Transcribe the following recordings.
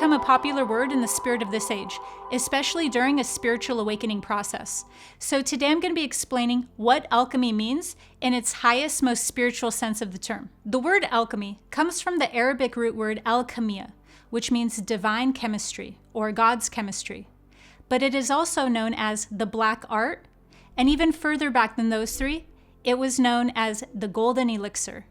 become a popular word in the spirit of this age, especially during a spiritual awakening process. So today I'm going to be explaining what alchemy means in its highest, most spiritual sense of the term. The word alchemy comes from the Arabic root word alchemia, which means divine chemistry or God's chemistry. But it is also known as the black art, and even further back than those three, it was known as the golden elixir.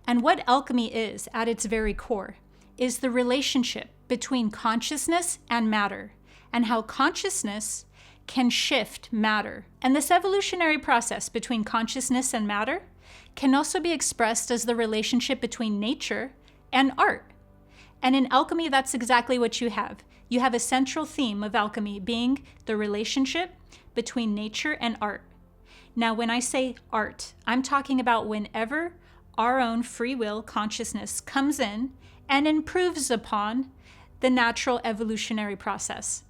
And what alchemy is, at its very core, is the relationship between consciousness and matter, and how consciousness can shift matter. And this evolutionary process between consciousness and matter can also be expressed as the relationship between nature and art. And in alchemy, that's exactly what you have. You have a central theme of alchemy being the relationship between nature and art. Now, when I say art, I'm talking about whenever our own free will consciousness comes in and improves upon the natural evolutionary process.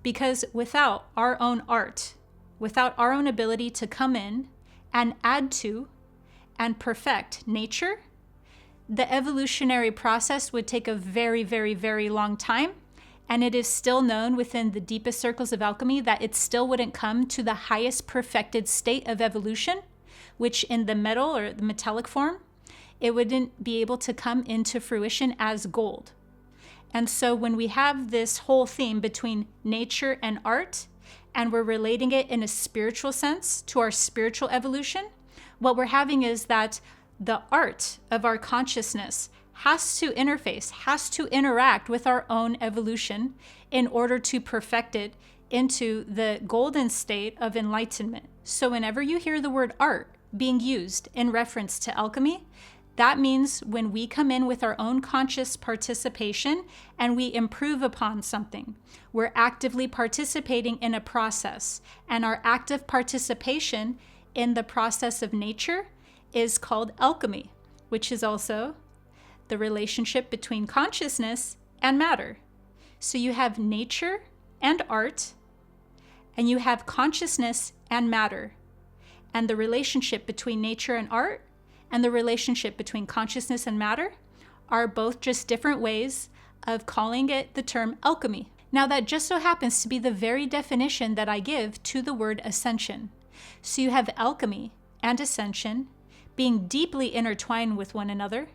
Because without our own art, without our own ability to come in and add to and perfect nature, the evolutionary process would take a very, very, very long time. And it is still known within the deepest circles of alchemy that it still wouldn't come to the highest perfected state of evolution, which in the metal or the metallic form, it wouldn't be able to come into fruition as gold. And so when we have this whole theme between nature and art, and we're relating it in a spiritual sense to our spiritual evolution, what we're having is that the art of our consciousness has to interface, has to interact with our own evolution in order to perfect it into the golden state of enlightenment. So whenever you hear the word art being used in reference to alchemy, that means when we come in with our own conscious participation and we improve upon something, we're actively participating in a process. And our active participation in the process of nature is called alchemy, which is also the relationship between consciousness and matter. So you have nature and art, and you have consciousness and matter. And the relationship between nature and art and the relationship between consciousness and matter are both just different ways of calling it the term alchemy. Now that just so happens to be the very definition that I give to the word ascension. So you have alchemy and ascension being deeply intertwined with one another,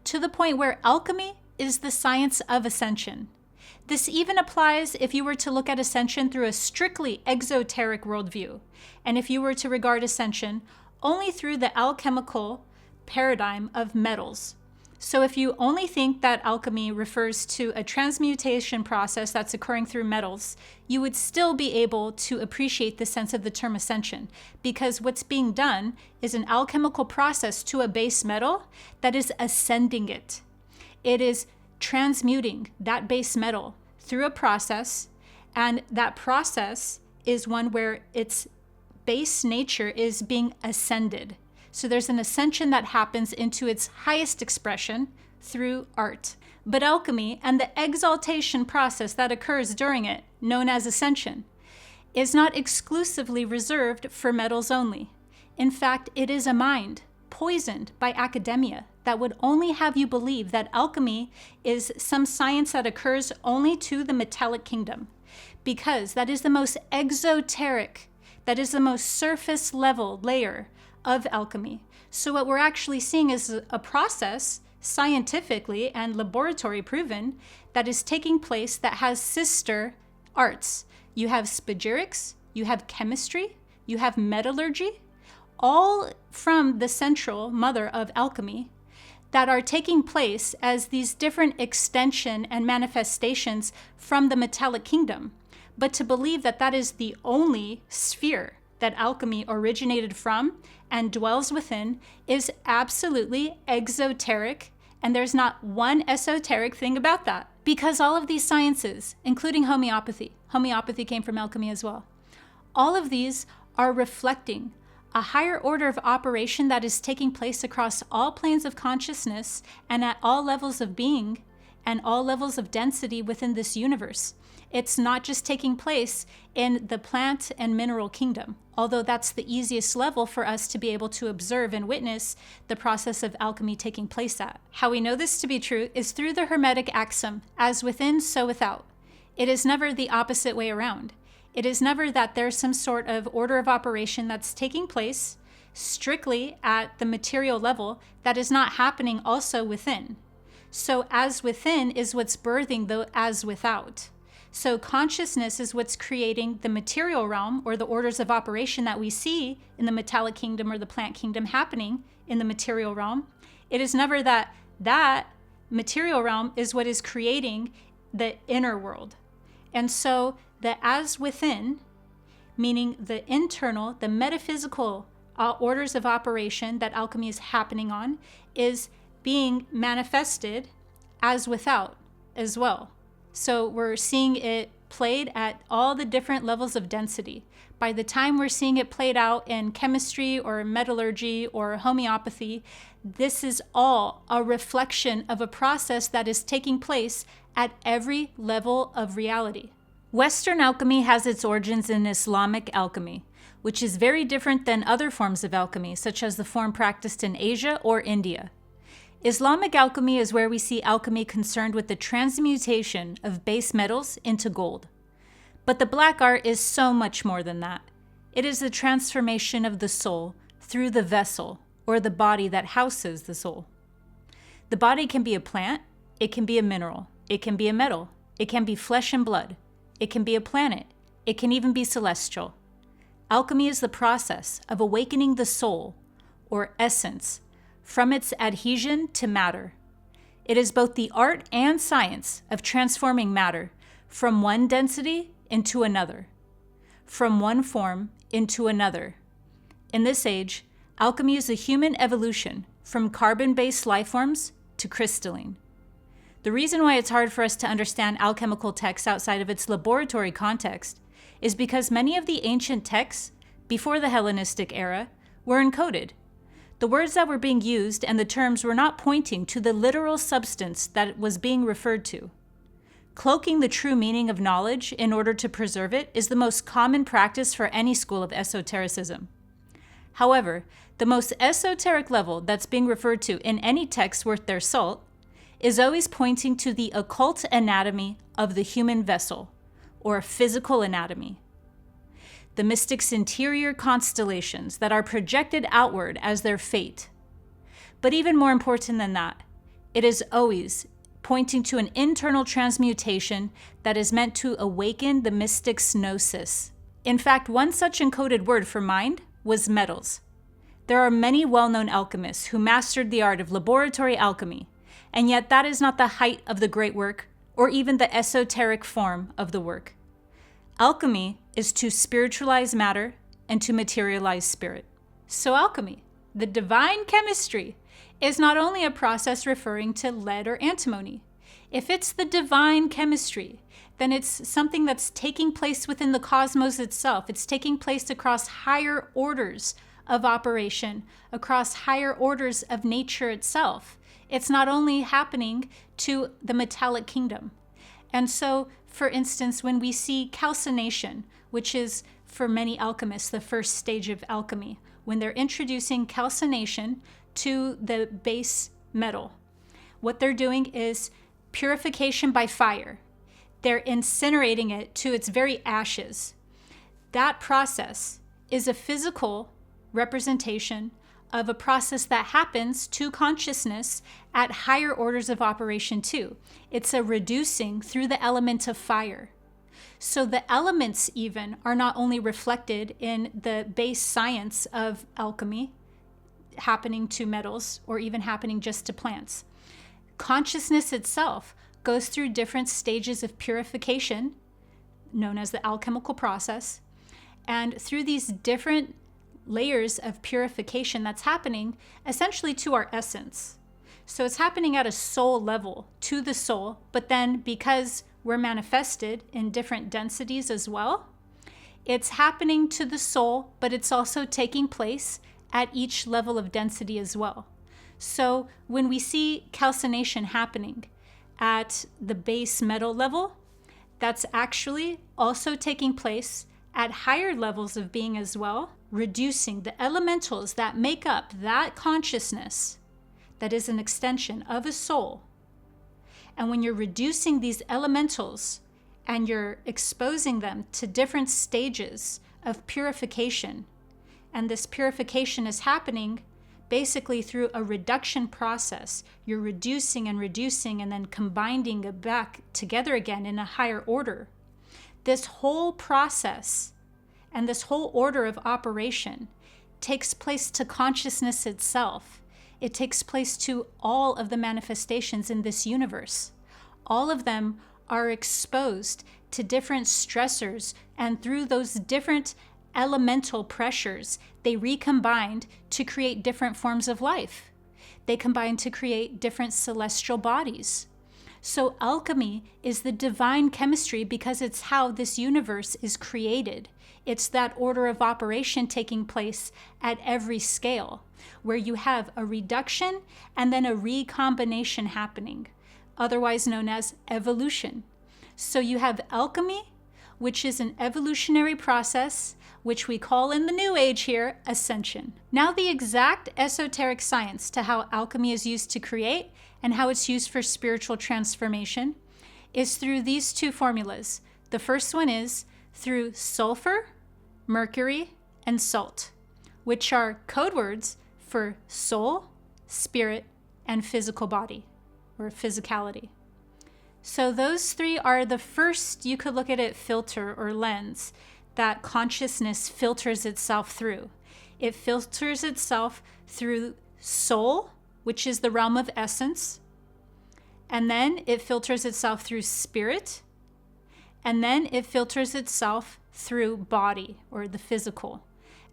to the point where alchemy is the science of ascension. This even applies if you were to look at ascension through a strictly exoteric worldview, and if you were to regard ascension only through the alchemical paradigm of metals. So if you only think that alchemy refers to a transmutation process that's occurring through metals, you would still be able to appreciate the sense of the term ascension, because what's being done is an alchemical process to a base metal that is ascending it. It is transmuting that base metal through a process, and that process is one where its base nature is being ascended. So there's an ascension that happens into its highest expression through art. But alchemy and the exaltation process that occurs during it, known as ascension, is not exclusively reserved for metals only. In fact, it is a mind poisoned by academia that would only have you believe that alchemy is some science that occurs only to the metallic kingdom, because that is the most exoteric, that is the most surface level layer of alchemy. So what we're actually seeing is a process, scientifically and laboratory proven, that is taking place that has sister arts. You have spagyrics, you have chemistry, you have metallurgy, all from the central mother of alchemy, that are taking place as these different extension and manifestations from the metallic kingdom. But to believe that that is the only sphere that alchemy originated from and dwells within is absolutely exoteric, and there's not one esoteric thing about that. Because all of these sciences, including homeopathy came from alchemy as well, all of these are reflecting a higher order of operation that is taking place across all planes of consciousness and at all levels of being and all levels of density within this universe. It's not just taking place in the plant and mineral kingdom, although that's the easiest level for us to be able to observe and witness the process of alchemy taking place at. How we know this to be true is through the Hermetic axiom, as within, so without. It is never the opposite way around. It is never that there's some sort of order of operation that's taking place strictly at the material level that is not happening also within. So as within is what's birthing the as without. So consciousness is what's creating the material realm, or the orders of operation that we see in the metallic kingdom or the plant kingdom happening in the material realm. It is never that that material realm is what is creating the inner world. And so the as within, meaning the internal, the metaphysical orders of operation that alchemy is happening on, is being manifested as without as well. So we're seeing it played at all the different levels of density. By the time we're seeing it played out in chemistry or metallurgy or homeopathy, this is all a reflection of a process that is taking place at every level of reality. Western alchemy has its origins in Islamic alchemy, which is very different than other forms of alchemy, such as the form practiced in Asia or India. Islamic alchemy is where we see alchemy concerned with the transmutation of base metals into gold. But the black art is so much more than that. It is the transformation of the soul through the vessel, or the body that houses the soul. The body can be a plant, it can be a mineral, it can be a metal, it can be flesh and blood, it can be a planet, it can even be celestial. Alchemy is the process of awakening the soul, or essence, from its adhesion to matter. It is both the art and science of transforming matter from one density into another, from one form into another. In this age, alchemy is a human evolution from carbon-based life forms to crystalline. The reason why it's hard for us to understand alchemical texts outside of its laboratory context is because many of the ancient texts before the Hellenistic era were encoded. The words that were being used and the terms were not pointing to the literal substance that was being referred to. Cloaking the true meaning of knowledge in order to preserve it is the most common practice for any school of esotericism. However, the most esoteric level that's being referred to in any text worth their salt is always pointing to the occult anatomy of the human vessel, or physical anatomy. The mystic's interior constellations that are projected outward as their fate. But even more important than that, it is always pointing to an internal transmutation that is meant to awaken the mystic's gnosis. In fact, one such encoded word for mind was metals. There are many well-known alchemists who mastered the art of laboratory alchemy, and yet that is not the height of the great work or even the esoteric form of the work. Alchemy is to spiritualize matter and to materialize spirit. So alchemy, the divine chemistry, is not only a process referring to lead or antimony. If it's the divine chemistry, then it's something that's taking place within the cosmos itself. It's taking place across higher orders of operation, across higher orders of nature itself. It's not only happening to the metallic kingdom. And so, for instance, when we see calcination, which is for many alchemists the first stage of alchemy, when they're introducing calcination to the base metal, what they're doing is purification by fire. They're incinerating it to its very ashes. That process is a physical representation of a process that happens to consciousness at higher orders of operation too. It's a reducing through the element of fire. So the elements even are not only reflected in the base science of alchemy, happening to metals or even happening just to plants. Consciousness itself goes through different stages of purification, known as the alchemical process, and through these different layers of purification that's happening essentially to our essence. So it's happening at a soul level to the soul, but then because we're manifested in different densities as well, it's happening to the soul, but it's also taking place at each level of density as well. So when we see calcination happening at the base metal level, that's actually also taking place at higher levels of being as well, reducing the elementals that make up that consciousness that is an extension of a soul. And when you're reducing these elementals and you're exposing them to different stages of purification, and this purification is happening basically through a reduction process. You're reducing and then combining it back together again in a higher order. This whole process and this whole order of operation takes place to consciousness itself. It takes place to all of the manifestations in this universe. All of them are exposed to different stressors, and through those different elemental pressures, they recombined to create different forms of life. They combine to create different celestial bodies. So alchemy is the divine chemistry because it's how this universe is created. It's that order of operation taking place at every scale, where you have a reduction and then a recombination happening, otherwise known as evolution. So you have alchemy, which is an evolutionary process, which we call in the New Age here, Ascension. Now the exact esoteric science to how alchemy is used to create and how it's used for spiritual transformation is through these two formulas. The first one is through sulfur, mercury, and salt, which are code words for soul, spirit, and physical body, or physicality. So those three are the first, you could look at it, filter or lens that consciousness filters itself through. It filters itself through soul, which is the realm of essence. And then it filters itself through spirit. And then it filters itself through body, or the physical.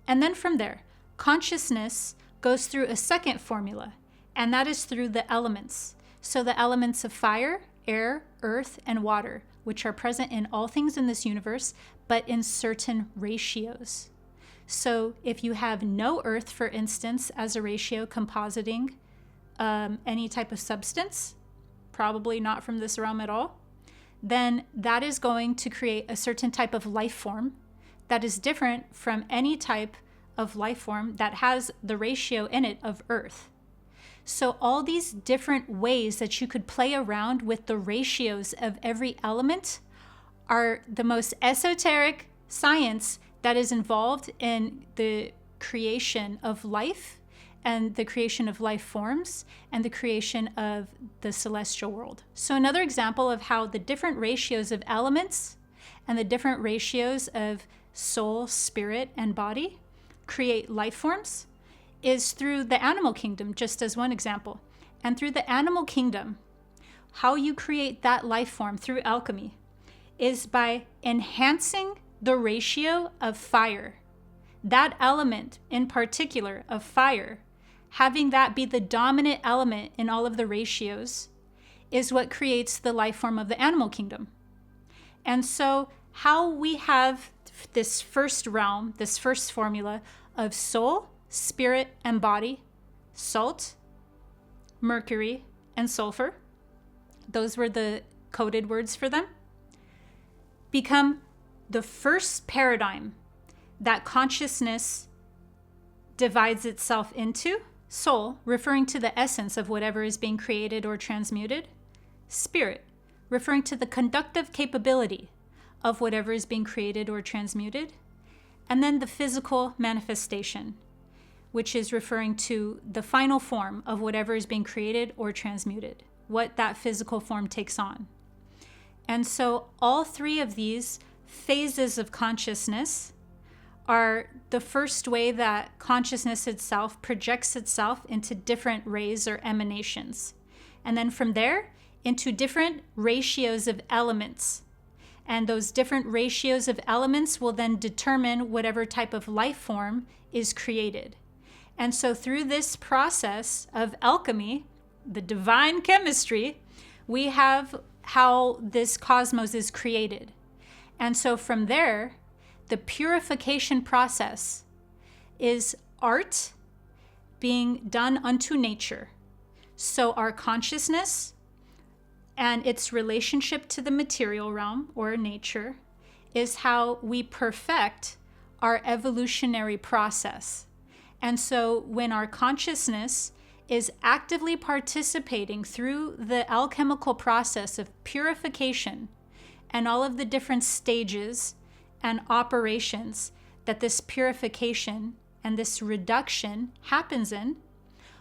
And then from there, consciousness goes through a second formula, and that is through the elements. So the elements of fire, air, earth, and water, which are present in all things in this universe, but in certain ratios. So if you have no earth, for instance, as a ratio compositing any type of substance, probably not from this realm at all, then that is going to create a certain type of life form that is different from any type of life form that has the ratio in it of earth. So all these different ways that you could play around with the ratios of every element are the most esoteric science that is involved in the creation of life and the creation of life forms and the creation of the celestial world. So another example of how the different ratios of elements and the different ratios of soul, spirit, and body create life forms is through the animal kingdom, just as one example. And through the animal kingdom, how you create that life form through alchemy is by enhancing the ratio of fire. That element in particular of fire, having that be the dominant element in all of the ratios, is what creates the life form of the animal kingdom. And so how we have this first realm, this first formula of soul, spirit, and body, salt, mercury, and sulfur, those were the coded words for them, become the first paradigm that consciousness divides itself into. Soul, referring to the essence of whatever is being created or transmuted. Spirit, referring to the conductive capability of whatever is being created or transmuted. And then the physical manifestation, which is referring to the final form of whatever is being created or transmuted, what that physical form takes on. And so all three of these phases of consciousness are the first way that consciousness itself projects itself into different rays or emanations. And then from there, into different ratios of elements. And those different ratios of elements will then determine whatever type of life form is created. And so through this process of alchemy, the divine chemistry, we have how this cosmos is created. And so from there, the purification process is art being done unto nature. So our consciousness and its relationship to the material realm or nature is how we perfect our evolutionary process. And so when our consciousness is actively participating through the alchemical process of purification and all of the different stages and operations that this purification and this reduction happens in,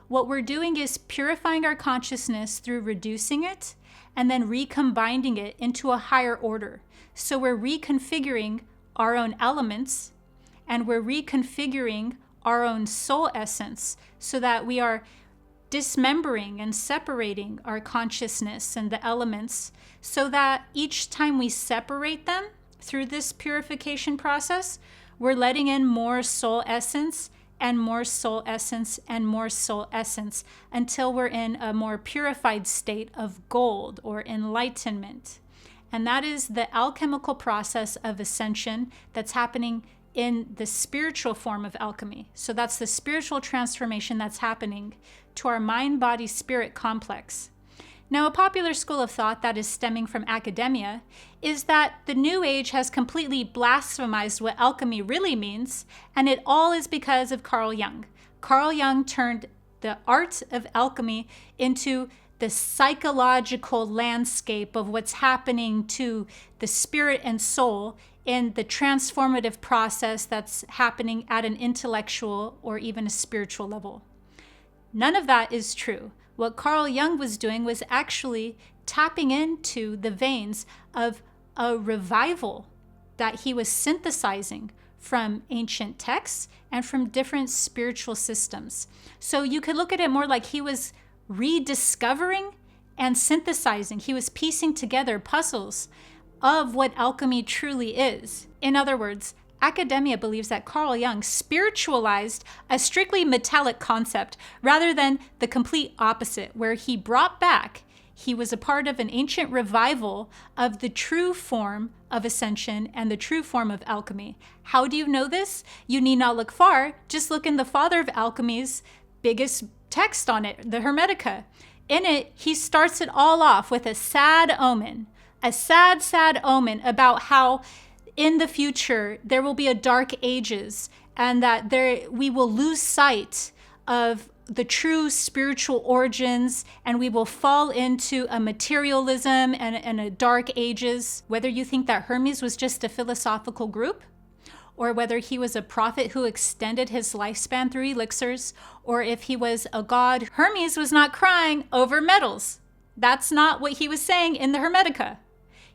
what we're doing is purifying our consciousness through reducing it and then recombining it into a higher order. So we're reconfiguring our own elements and we're reconfiguring our own soul essence so that we are dismembering and separating our consciousness and the elements so that each time we separate them through this purification process, we're letting in more soul essence and more soul essence and more soul essence until we're in a more purified state of gold or enlightenment. And that is the alchemical process of ascension that's happening in the spiritual form of alchemy. So that's the spiritual transformation that's happening to our mind-body-spirit complex. Now, a popular school of thought that is stemming from academia is that the New Age has completely blasphemized what alchemy really means, and it all is because of Carl Jung. Carl Jung turned the art of alchemy into the psychological landscape of what's happening to the spirit and soul in the transformative process that's happening at an intellectual or even a spiritual level. None of that is true. What Carl Jung was doing was actually tapping into the veins of a revival that he was synthesizing from ancient texts and from different spiritual systems. So you could look at it more like he was rediscovering and synthesizing. He was piecing together puzzles of what alchemy truly is. In other words, academia believes that Carl Jung spiritualized a strictly metallic concept rather than the complete opposite, where he brought back, he was a part of an ancient revival of the true form of ascension and the true form of alchemy. How do you know this? You need not look far. Just look in the father of alchemy's biggest text on it, the Hermetica. In it, he starts it all off with a sad omen about how in the future there will be a dark ages and that we will lose sight of the true spiritual origins and we will fall into a materialism and a dark ages. Whether you think that Hermes was just a philosophical group, or whether he was a prophet who extended his lifespan through elixirs, or if he was a god, Hermes was not crying over metals. That's not what he was saying in the Hermetica.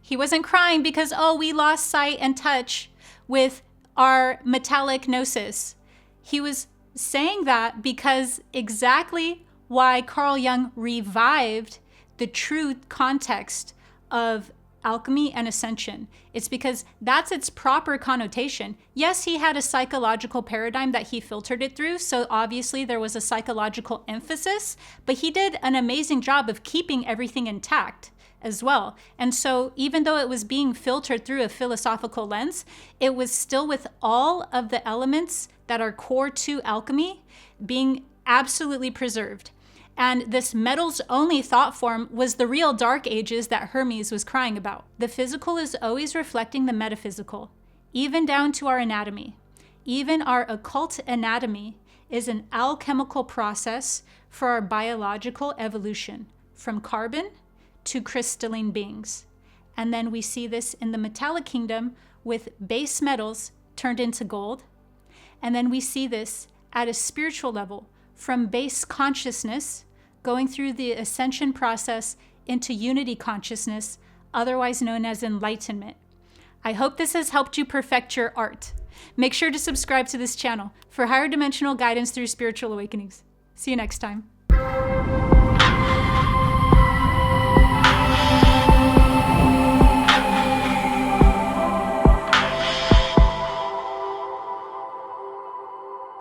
He wasn't crying because, oh, we lost sight and touch with our metallic gnosis. He was saying that because exactly why Carl Jung revived the true context of alchemy and ascension. It's because that's its proper connotation. Yes, he had a psychological paradigm that he filtered it through, so obviously there was a psychological emphasis, but he did an amazing job of keeping everything intact as well. And so even though it was being filtered through a philosophical lens, it was still with all of the elements that are core to alchemy being absolutely preserved. And this metals-only thought form was the real dark ages that Hermes was crying about. The physical is always reflecting the metaphysical, even down to our anatomy. Even our occult anatomy is an alchemical process for our biological evolution, from carbon to crystalline beings. And then we see this in the metallic kingdom with base metals turned into gold. And then we see this at a spiritual level, from base consciousness, going through the ascension process into unity consciousness, otherwise known as enlightenment. I hope this has helped you perfect your art. Make sure to subscribe to this channel for higher dimensional guidance through spiritual awakenings. See you next time.